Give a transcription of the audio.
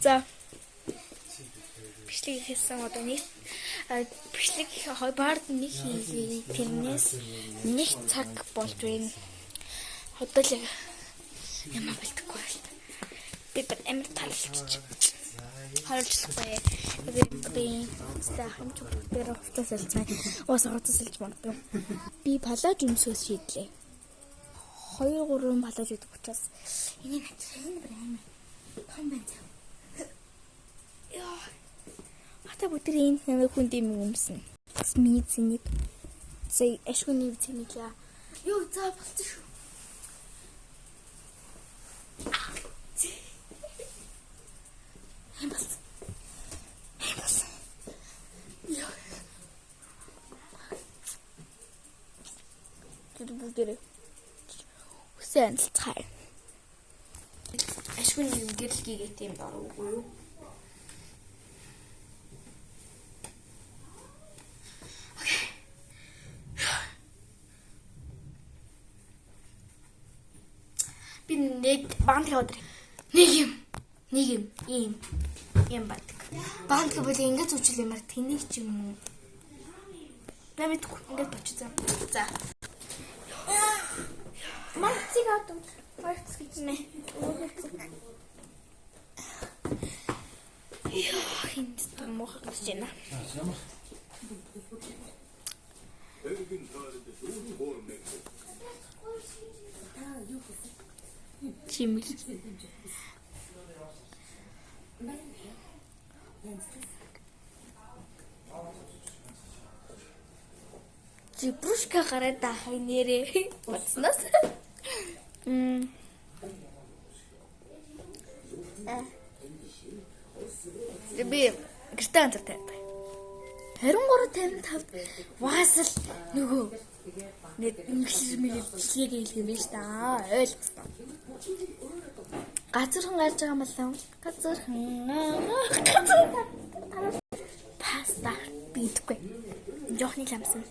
За. Бичлэг хийсэн одоо нэг бичлэг баард нэг хийлээ. Тэрнээс нэг цаг болж байна. Одоо л ямар бэлдэхгүй байна. Би амар талчиж. Харилцахгүй. Би стахан чухал хувцас салцгаа. Уус хувцас салж магадгүй. Би палаж өмсөс шийдлээ. 2-3 палаж өгдөг учраас энийг энэ брэм том байна. Яа. Хата бүтрийн нэмэг хүнд юм өмснө. Смизэнийг. Зэ ашгүй зэнийг яа. Юу за болчих шүү. Хэмбас. Яа. Түр бүгдээ. Үсэн цай. Ашгүй гэрэл гээгээд юм даа үгүй юу? Би нэг банд яваад нэг юм ийм банд. Банд гэвэл ингэж үчил юмар тэнийг ч юм уу. Намайг ингэж бочсон. За. Марцыг авдаг. Марц гэж нэ. Яа, энд мох гэж байна. Чимэл. Жибрушка гараад хай нэрээ бодсноос. Би гэртээ анзаартай. 23:55 ваасал нөгөө нэг инглиш хэлэх юм биш та. Ойлгосон. Газархан гарч байгаа юм болов. Газархан. Паста битгүй. Жохны ламсан.